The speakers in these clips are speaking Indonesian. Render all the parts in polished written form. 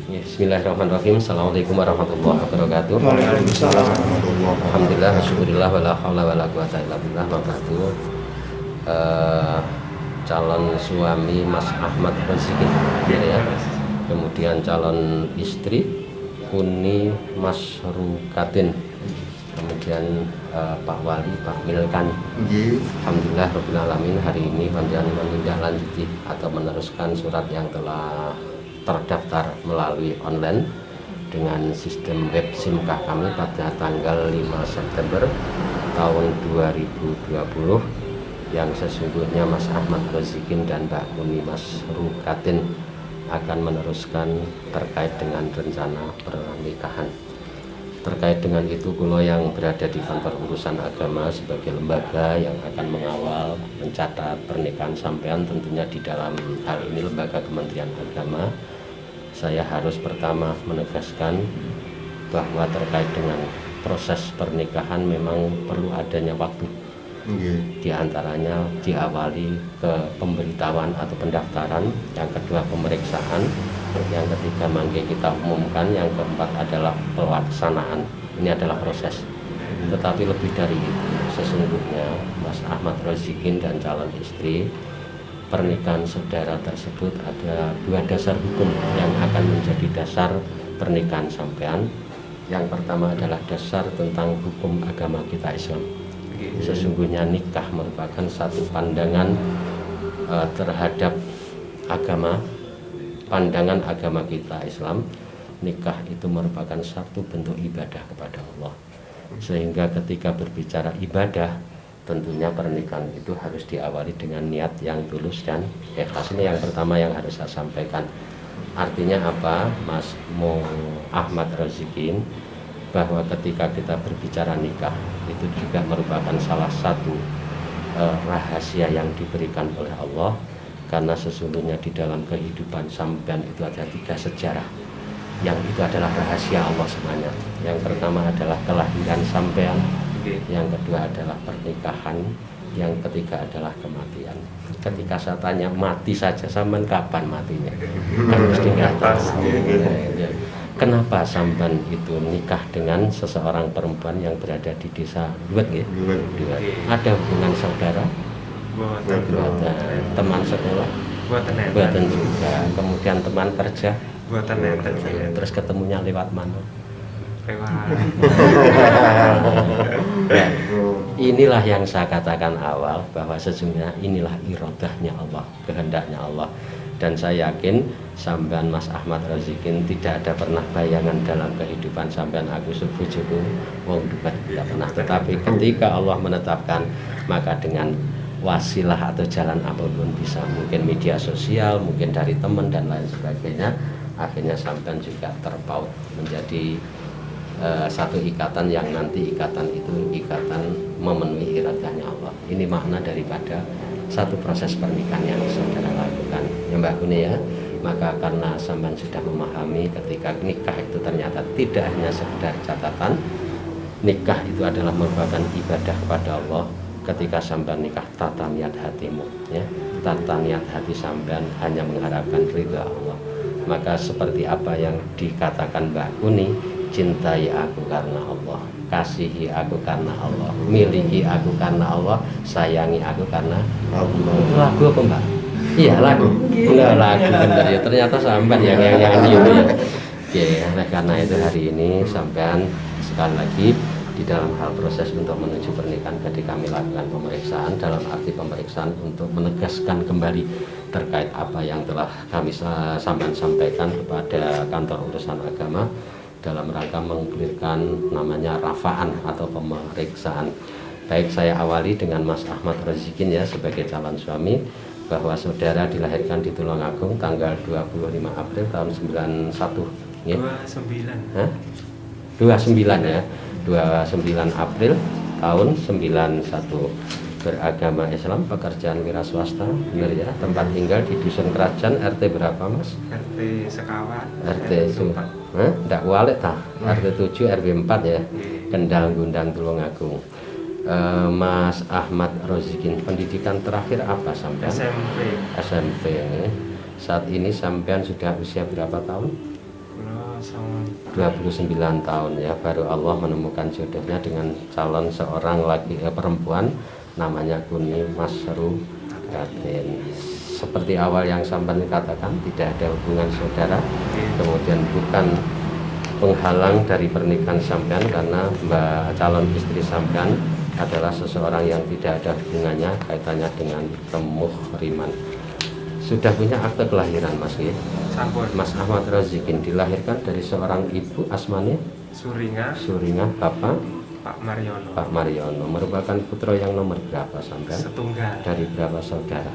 Bismillahirrahmanirrahim. Assalamualaikum warahmatullahi wabarakatuh. Waalaikumsalam warahmatullahi wabarakatuh. Alhamdulillah, syukurillah, wala haula wala quwata illa billah. Calon suami Mas Ahmad Rozikin, ya. Kemudian calon istri Uni Mas Rukatin. Kemudian Pak Wali, Pak Milkan. Alhamdulillah Rabbil Alamin, hari ini panjenengan menindaklanjuti atau meneruskan surat yang telah terdaftar melalui online dengan sistem web SIMKah kami pada tanggal 5 September tahun 2020, yang sesungguhnya Mas Ahmad Rozikin dan Mbak Uni Mas Rukatin akan meneruskan terkait dengan rencana pernikahan. Terkait dengan itu, kula yang berada di kantor urusan agama sebagai lembaga yang akan mengawal, mencatat pernikahan sampean, tentunya di dalam hal ini lembaga Kementerian Agama, saya harus pertama menegaskan bahwa terkait dengan proses pernikahan memang perlu adanya waktu. Di antaranya diawali ke pemberitahuan atau pendaftaran, yang kedua pemeriksaan, yang ketiga mangke kita umumkan, yang keempat adalah pelaksanaan. Ini adalah proses. Tetapi lebih dari itu, sesungguhnya Mas Ahmad Rozikin dan calon istri, pernikahan saudara tersebut ada dua dasar hukum yang akan menjadi dasar pernikahan sampean. Yang pertama adalah dasar tentang hukum agama kita Islam. Sesungguhnya nikah merupakan satu pandangan terhadap agama, pandangan agama kita Islam. Nikah itu merupakan satu bentuk ibadah kepada Allah, sehingga ketika berbicara ibadah, tentunya pernikahan itu harus diawali dengan niat yang tulus dan ikhlas. Ini yang pertama yang harus saya sampaikan. Artinya apa, Mas Ahmad Rozikin? Bahwa ketika kita berbicara nikah, itu juga merupakan salah satu rahasia yang diberikan oleh Allah, karena sesungguhnya di dalam kehidupan sampean itu ada tiga sejarah yang itu adalah rahasia Allah semuanya. Yang pertama adalah kelahiran sampean, yang kedua adalah pernikahan, yang ketiga adalah kematian. Ketika saya tanya mati saja, sampean kapan matinya? Kan mesti nggak tahu. Kenapa sampean itu nikah dengan seseorang perempuan yang berada di desa Luwet, ya? Ada hubungan saudara? Buatan. Teman sekolah? Buatan juga. Kemudian teman kerja? Buatan. Terus ketemunya lewat mana? Ya, inilah yang saya katakan awal, bahwa sesungguhnya inilah iradahnya Allah, kehendaknya Allah. Dan saya yakin sampean Mas Ahmad Rozikin tidak ada pernah bayangan dalam kehidupan sampean aku sebujuku wong duket, tidak pernah. Tetapi ketika Allah menetapkan, maka dengan wasilah atau jalan apapun, bisa mungkin media sosial, mungkin dari teman dan lain sebagainya, akhirnya sampean juga terpaut menjadi satu ikatan yang nanti ikatan itu ikatan memenuhi iradahnya Allah. Ini makna daripada satu proses pernikahan yang saudara lakukan, ya Mbak Kuni, ya. Maka karena sampean sudah memahami ketika nikah itu ternyata tidak hanya sekedar catatan, nikah itu adalah merupakan ibadah kepada Allah. Ketika sampean nikah, tata niat hatimu, ya, tata niat hati sampean hanya mengharapkan ridha Allah. Maka seperti apa yang dikatakan Mbak Kuni, cintai aku karena Allah, kasihi aku karena Allah, miliki aku karena Allah, sayangi aku karena Allah. Itu lagu apa Mbak? Iya lagu. Enggak lagu bener ya. Ternyata sampean yang nyanyi itu ya. Oke, oleh karena itu hari ini sampean sekali lagi di dalam hal proses untuk menuju pernikahan, ketika kami lakukan pemeriksaan, dalam arti pemeriksaan untuk menegaskan kembali terkait apa yang telah kami sampaikan kepada kantor urusan agama dalam rangka mengklirkan namanya rafaan atau pemeriksaan. Baik, saya awali dengan Mas Ahmad Rozikin, ya, sebagai calon suami, bahwa saudara dilahirkan di Tulungagung tanggal 25 April tahun 91, ya? 29. Hah? 29, ya. 29 April tahun 91. Beragama Islam, pekerjaan wira swasta, benar ya? Tempat tinggal di Dusun Kerajaan, RT berapa Mas? RT Sekawan. RT itu, ndak walek ta? RT 7 RW 4 ya, Kendal Gundang Tulungagung. Mas Ahmad Rozikin, pendidikan terakhir apa sampean? SMP. SMP. Saat ini sampean sudah usia berapa tahun? 29 tahun ya, baru Allah menemukan jodohnya dengan calon seorang perempuan namanya Kuni Masrukatin. Seperti awal yang sampai katakan, tidak ada hubungan saudara, kemudian bukan penghalang dari pernikahan sampean, karena mbak calon istri sampean adalah seseorang yang tidak ada hubungannya kaitannya dengan kemuhriman. Sudah punya akte kelahiran Mas ya? Sampun. Mas Ahmad Rozikin dilahirkan dari seorang ibu asmane Suringa, bapak Pak Mariono, merupakan putra yang nomor berapa sampean? Setunggal. Dari berapa saudara?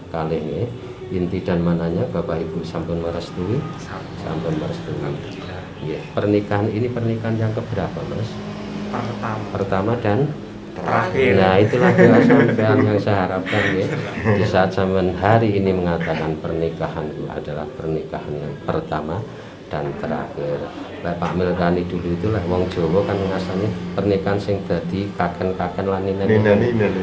Kalih ya. Inti dan mananya Bapak Ibu sampun merestui? Sampun merestui. Ya. Pernikahan ini pernikahan yang keberapa Mas? Pertama dan terakhir. Nah itulah doa sampean yang saya harapkan ya. Di saat sampean hari ini mengatakan pernikahan itu adalah pernikahan yang pertama dan terakhir. Pak Milkani dulu itu lah wong Jawa kan ngasane pernikahan sing dadi kaken-kaken lan nini.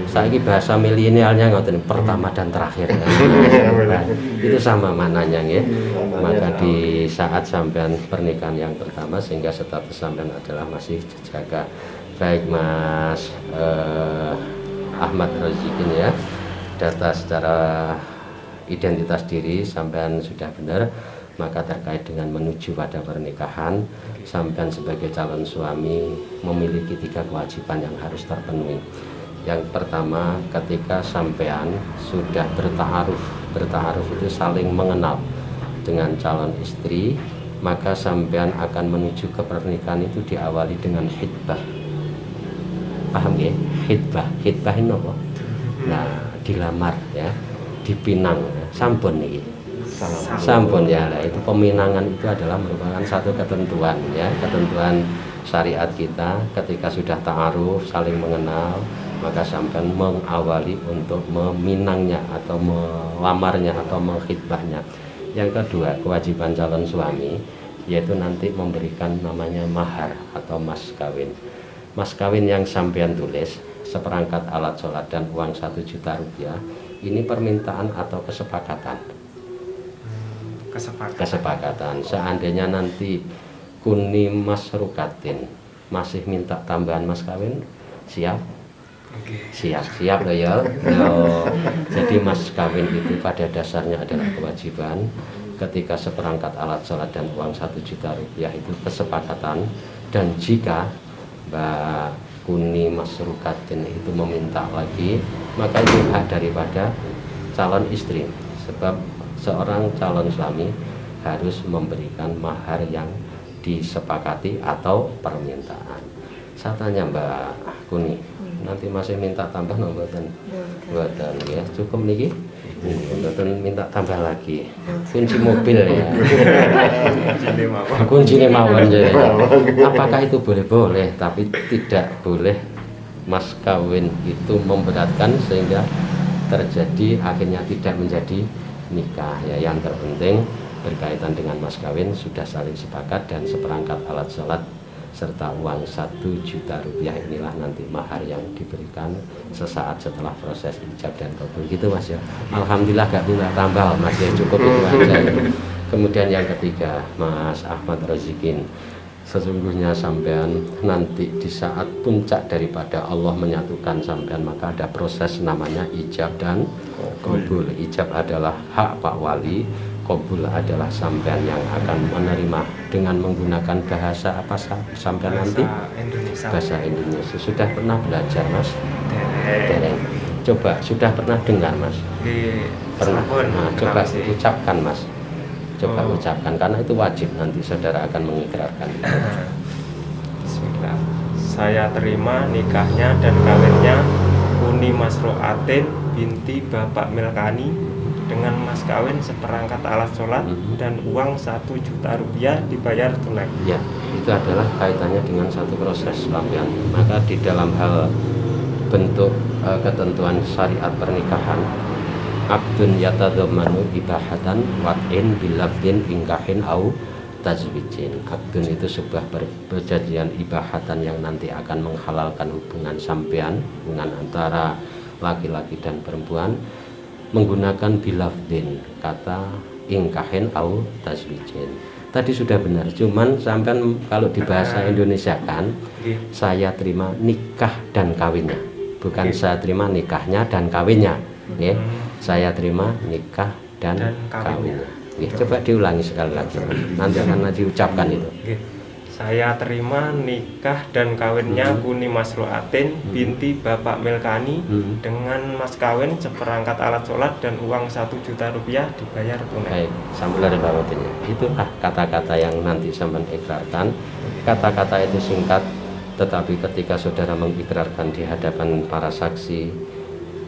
Saiki bahasa milenialnya ngoten pertama dan terakhir. Nah, itu sama maknanya ya. Maka di saat sampean pernikahan yang pertama sehingga status sampean adalah masih jaga. Baik Mas Ahmad Rozikin ya, data secara identitas diri sampean sudah benar. Maka terkait dengan menuju pada pernikahan, sampean sebagai calon suami memiliki 3 kewajiban yang harus terpenuhi. Yang pertama, ketika sampean sudah bertaaruf itu saling mengenal dengan calon istri, maka sampean akan menuju ke pernikahan itu diawali dengan khitbah. Paham ya? Khitbah ini apa? Nah, dilamar ya, dipinang, sampun nih. Sampun ya, nah, itu peminangan itu adalah merupakan satu ketentuan ya, ketentuan syariat kita. Ketika sudah ta'aruf saling mengenal, maka sampean mengawali untuk meminangnya atau melamarnya atau mengkhitbahnya. Yang kedua, kewajiban calon suami yaitu nanti memberikan namanya mahar atau mas kawin. Mas kawin yang sampean tulis seperangkat alat sholat dan uang 1 juta rupiah ini permintaan atau kesepakatan. Kesepakatan. Seandainya nanti Kuni Masrukatin masih minta tambahan mas kawin, siap? Siap loh ya. Jadi mas kawin itu pada dasarnya adalah kewajiban. Ketika seperangkat alat sholat dan uang 1 juta rupiah itu kesepakatan. Dan jika Mbak Kuni Masrukatin itu meminta lagi, maka itu hak daripada calon istri. Sebab seorang calon suami harus memberikan mahar yang disepakati atau permintaan. Saya tanya Mbak Kuni, nanti masih minta tambah nomboten? Mboten ya, cukup niki. Mboten minta tambah lagi. Kunci mobil ya. Kuncinya mawon ya. Apakah itu boleh? Tapi tidak boleh mas kawin itu memberatkan sehingga terjadi akhirnya tidak menjadi nikah ya. Yang terpenting berkaitan dengan mas kawin sudah saling sepakat dan seperangkat alat sholat serta uang 1 juta rupiah inilah nanti mahar yang diberikan sesaat setelah proses ijab dan kabul gitu Mas ya. Alhamdulillah gak minta tambah Mas ya, cukup itu aja. Kemudian yang ketiga Mas Ahmad Rozikin, sesungguhnya sampean nanti di saat puncak daripada Allah menyatukan sampean maka ada proses namanya ijab dan kabul. Ijab adalah hak Pak Wali, kabul adalah sampean yang akan menerima dengan menggunakan bahasa apa sampean nanti? Bahasa Indonesia. Sudah pernah belajar Mas? Dereng. Coba sudah pernah dengar Mas? Pernah. Nah, coba ucapkan Mas. Coba ucapkan karena itu wajib, nanti saudara akan mengikrarkan. Bismillah. Saya terima nikahnya dan kawinnya Kuni Masrukatin binti Bapak Milkani dengan mas kawin seperangkat alat sholat dan uang 1 juta rupiah dibayar tunai. Ya, itu adalah kaitannya dengan satu proses sampean. Maka di dalam hal bentuk ketentuan syariat pernikahan, abdun yatadhamanu ibahatan wat'in bilabdin ingkahin au tajwijin. Abdun itu sebuah perjanjian ibahatan yang nanti akan menghalalkan hubungan sampean, hubungan antara laki-laki dan perempuan menggunakan bilafdin, kata ingkahin au tajwijin. tadi sudah benar. Cuman sampean kalau di bahasa Indonesia kan, saya terima nikah dan kawinnya, bukan saya terima nikahnya dan kawinnya. Saya terima nikah dan kawinnya. Coba diulangi sekali lagi, nanti akan diucapkan itu. Saya terima nikah dan kawinnya Kuni Masruatin binti Bapak Melkani dengan mas kawin seperangkat alat sholat dan uang 1 juta rupiah dibayar tunai. Baik, sambil ada bawahnya. Itulah kata-kata yang nanti sampean ikrarkan. Kata-kata itu singkat, tetapi ketika saudara mengikrarkan di hadapan para saksi,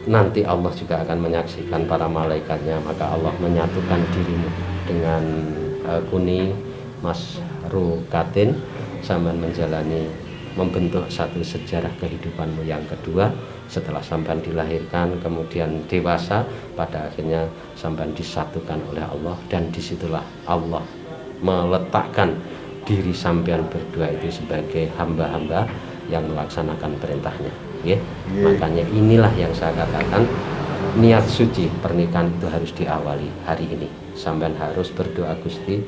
nanti Allah juga akan menyaksikan para malaikatnya, maka Allah menyatukan dirimu dengan Kuni Masrukatin, sampean menjalani membentuk satu sejarah kehidupanmu yang kedua setelah sampean dilahirkan kemudian dewasa, pada akhirnya sampean disatukan oleh Allah, dan disitulah Allah meletakkan diri sampean berdua itu sebagai hamba-hamba yang melaksanakan perintahnya. Makanya inilah yang saya katakan, niat suci pernikahan itu harus diawali hari ini. Sampean harus berdoa, Gusti,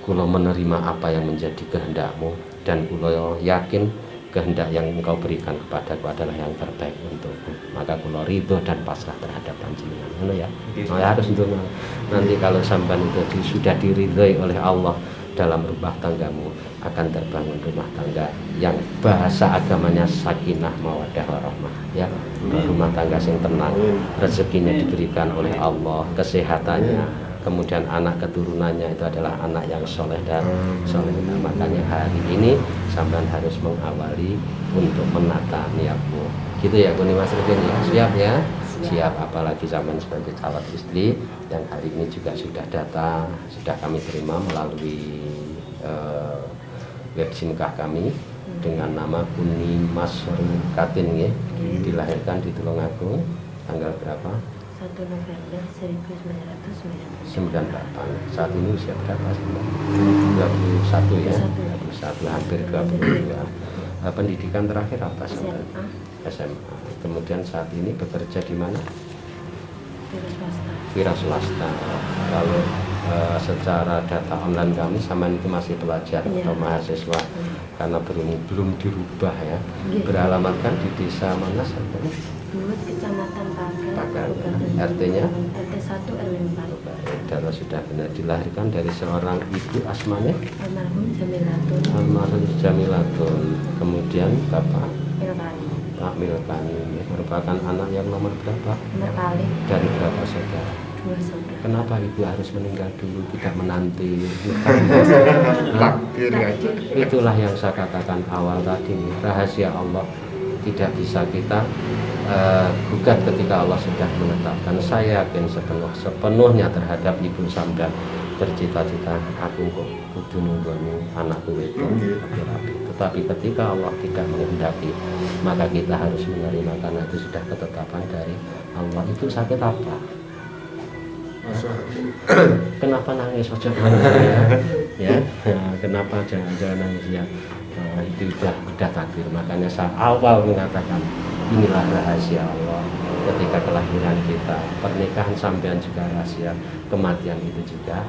kulo menerima apa yang menjadi kehendakmu, dan kulo yakin kehendak yang engkau berikan kepadaku adalah yang terbaik untukku, maka kulo ridho dan pasrah terhadap panjenengan. Ya, harus untuk nanti kalau sampean itu sudah diridhoi oleh Allah dalam rumah tanggamu, akan terbangun rumah tangga yang bahasa agamanya sakinah mawaddah warahmah, ya, rumah tangga yang tenang, rezekinya diberikan oleh Allah, kesehatannya, kemudian anak keturunannya itu adalah anak yang soleh dan soleh. Makanya hari ini sampean harus mengawali untuk menata niatmu, gitu ya Kuni Masrukin ya. Siap ya? Siap. Apalagi sampean sebagai calon istri yang hari ini juga sudah datang, sudah kami terima melalui web simkah kami dengan nama Kuni Masrukatin ya. Dilahirkan di Tulungagung tanggal berapa? 1 November 1998. Saat ini usia berapa? 21 ya? 21, hampir 22. Pendidikan terakhir apa? SMA. Kemudian saat ini bekerja di mana? Wira swasta. Kalau secara data online kami sama itu masih pelajar atau mahasiswa, karena belum dirubah ya. Beralamatkan di desa mana saat ini? Kecamatan Pagar, RT-nya? RT 1 RW 4. Kalau sudah benar dilahirkan dari seorang ibu asmanya? Almarhum Jamilatun. Kemudian Bapak? Milkani. Pak Milkani merupakan anak yang nomor berapa? Nomor kali. Dari berapa saudara? 2 saudara. Kenapa ibu harus meninggal dulu, tidak menanti? Itulah yang saya katakan awal tadi, rahasia Allah tidak bisa kita gugat ketika Allah sudah menetapkan. Saya yakin sepenuhnya terhadap ibu sampean bercita-cita, aku kok kudu nunggoni anakku itu rapi. Tetapi ketika Allah tidak menghendaki, maka kita harus menerima, karena itu sudah ketetapan dari Allah. Itu sakit apa? Kenapa nangis? Ojo ya, kenapa jangan nangis ya? Itu udah takdir. Makanya saya awal mengatakan inilah rahasia Allah. Ketika kelahiran kita, pernikahan sampean juga rahasia, kematian itu juga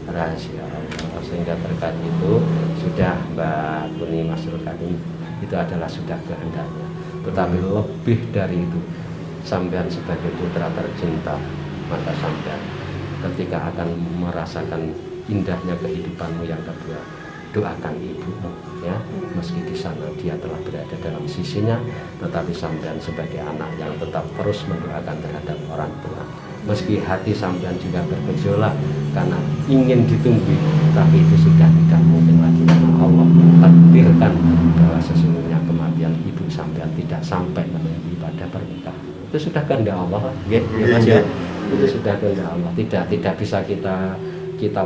rahasia Allah. Sehingga terkait itu sudah Mbak Kuni Masrukatin, itu adalah sudah kehendaknya. Tetapi lebih dari itu, sampean sebagai putra tercinta, maka sampean ketika akan merasakan indahnya kehidupanmu yang kedua, doakan ibumu ya, meski di sana dia telah berada dalam sisinya, tetapi sampean sebagai anak yang tetap terus mendoakan terhadap orang tua, meski hati sampean juga bergejolak karena ingin ditunggui, tapi itu sudah tidak mungkin lagi karena Allah takdirkan bahwa sesungguhnya kematian ibu sampean tidak sampai menunggu pada pernikahan. Itu sudah kehendak Allah, ya, Mas ya. Itu sudah kehendak Allah, tidak bisa kita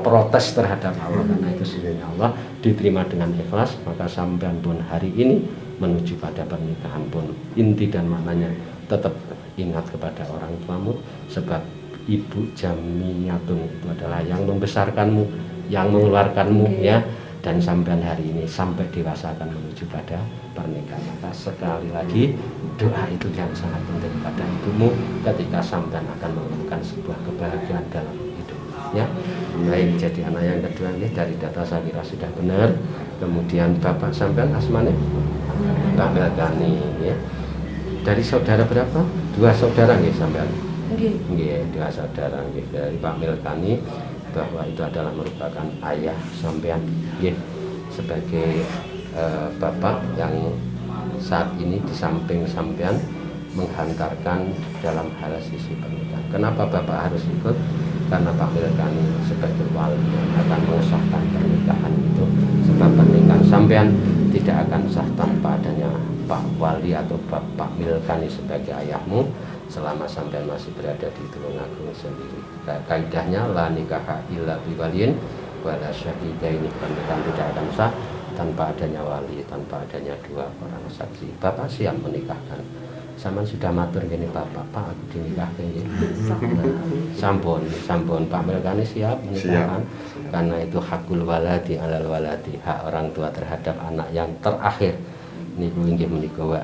protes terhadap Allah, karena itu sebenarnya Allah diterima dengan ikhlas. Maka sampean pun hari ini menuju pada pernikahan pun inti dan maknanya tetap ingat kepada orang tuamu, sebab ibu Jamiyatun itu adalah yang membesarkanmu, yang mengeluarkanmu ya, dan sampean hari ini sampai dewasa akan menuju pada pernikahan. Maka sekali lagi doa itu yang sangat penting pada ibumu ketika sampean akan menemukan sebuah kebahagiaan dalam hidup. ya. Baik, jadi anak yang kedua nggih, dari data saya kira sudah benar. Kemudian bapak sampean asmane Mbak Melkani ya. Dari saudara berapa? 2 saudara nggih sampean. Nggih, 2 saudara nggih, dari Pak Melkani, bahwa itu adalah merupakan ayah sampean nggih, sebagai bapak yang saat ini di samping sampean menghantarkan dalam hal sisi pernikahan. Kenapa bapak harus ikut? Karena Pak Melkani sebagai wali yang akan mengesahkan pernikahan itu, sebab pernikahan sampean tidak akan sah tanpa adanya Pak Wali atau Bapak Melkani sebagai ayahmu selama sampean masih berada di Tulungagung sendiri. Kaidahnya la nikaha illa biwaliyin wala syahidaini, pernikahan tidak akan sah tanpa adanya wali, tanpa adanya 2 orang saksi. Bapak siap menikahkan. Saman sudah matur gini bapak, Pak aku dinikahkan gitu. Sampun Pak Melkani siap menikahkan, karena itu hakul waladi alal waladi, hak orang tua terhadap anak yang terakhir. Niku inggih menika wa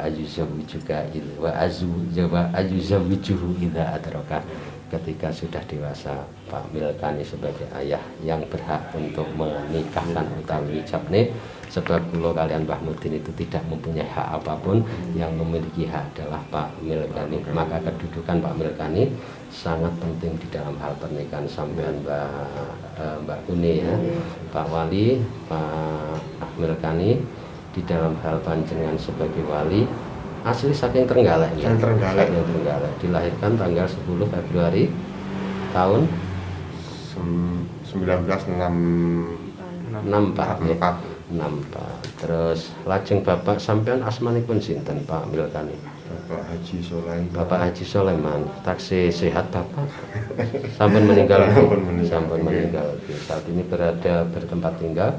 ajuzawijuhu idza adraka. Ketika sudah dewasa, Pak Melkani sebagai ayah yang berhak untuk menikahkan utawi ijabne, sebab kula kalian Mbah Mudin itu tidak mempunyai hak apapun, yang memiliki hak adalah Pak Melkani. Maka kedudukan Pak Melkani sangat penting di dalam hal pernikahan sampean Mbak Kuni ya. Pak Wali, Pak Melkani di dalam hal panjenengan sebagai wali asli saking Trenggalek ya. Trenggalek, dilahirkan tanggal 10 Februari tahun 1964. Terus lajeng bapak sampean asmanipun sinten Pak Melkani? Bapak Haji Sulaiman. Bapak Haji Sulaiman. Taksih sehat bapak? Sampun meninggal. Sampun meninggal. Saat ini bertempat tinggal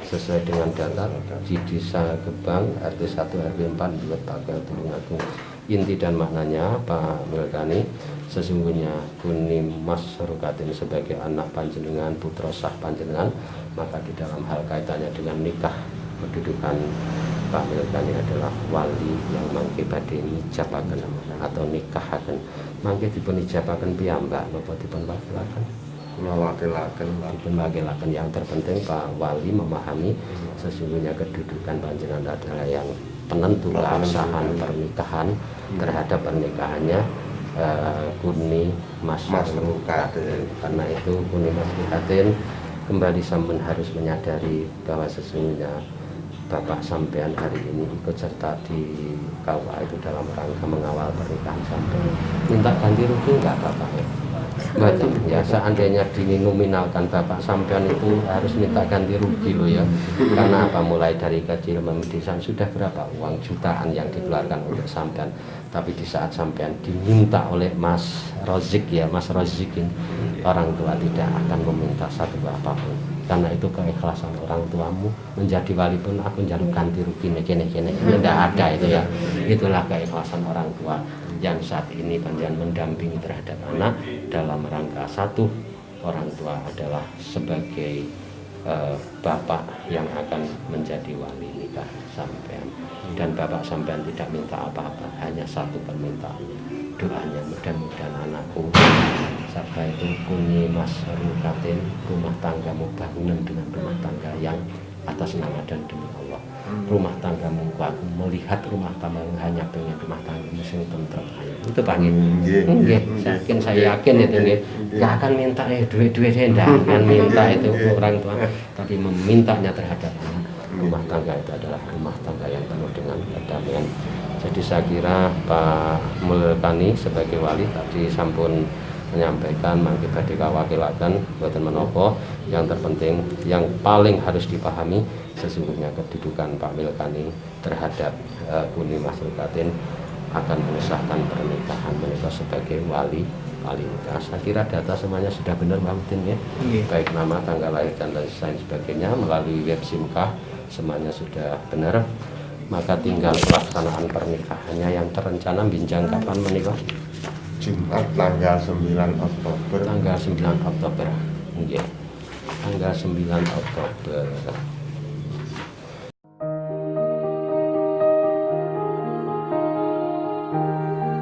sesuai dengan data di Desa Gebang, RT 1 RW 4 Bulet Pagal Tulungagung. Inti dan maknanya Pak Melkani, sesungguhnya Kuni Mas Rukatin sebagai anak panjenengan, putra sah panjenengan, maka di dalam hal kaitannya dengan nikah, kedudukan Pak Melkani adalah wali yang mangke badhe nijabaken atau nikahaken. Mangke dipun ijabaken piyambak napa dipun wakilaken? Wakilaken. Yang terpenting Pak Wali memahami sesungguhnya kedudukan panjenengan adalah yang penentu keabsahan pernikahan terhadap pernikahannya Kuni Mas Rukatin. Karena itu Kuni Mas Rukatin kembali sampun harus menyadari bahwa sesungguhnya Bapak sampean hari ini ikut serta di KUA itu dalam rangka mengawal pernikahan sampean. Minta ganti rugi enggak Bapak ya? Betul. Ya, seandainya dinominalkan Bapak sampean itu harus minta ganti rugi loh ya. Karena apa? Mulai dari kecil memedisan sudah berapa uang jutaan yang dikeluarkan untuk sampean. Tapi di saat sampean diminta oleh Mas Rozik ya, Mas Rozikin, orang tua tidak akan meminta satu apapun. Karena itu keikhlasan orang tuamu, menjadi wali pun aku jaluk ganti rugi kene ini tidak ada itu ya. Itulah keikhlasan orang tua yang saat ini panjenengan mendampingi terhadap anak dalam rangka satu, orang tua adalah sebagai bapak yang akan menjadi wali nikah sampean, dan bapak sampean tidak minta apa-apa, hanya satu permintaan, doanya mudah-mudahan anakku Sabda itu Kuni Mas Rukatin, rumah tanggamu bangunan dengan rumah tangga yang atas nama dan demi Allah. Rumah tanggamu aku melihat rumah tanggamu hanya pengen rumah tanggamu sing tentrem. Itu panggil. Nggih, saya yakin itu nggih. Enggak akan minta duit-duit enggak akan minta itu orang tua, tapi memintanya terhadap anak. Rumah tangga itu adalah rumah tangga yang penuh dengan kedamaian. Jadi saya kira Pak Melkani sebagai wali tadi sampun menyampaikan mangke badhe kawakilaken boten menapa, yang terpenting yang paling harus dipahami sesungguhnya kedudukan Pak Melkani terhadap Kuni Mas Rukatin akan mengesahkan pernikahan menikah sebagai wali nikah. Saya kira data semuanya sudah benar Mbak Udin ya. Baik nama, tanggal lahir dan lain sebagainya melalui web SIMKah semuanya sudah benar. Maka tinggal pelaksanaan pernikahannya yang terencana binjang kapan menikah? Jumat tanggal 9 Oktober. Tanggal 9 Oktober. Nggih. Tanggal 9 Oktober.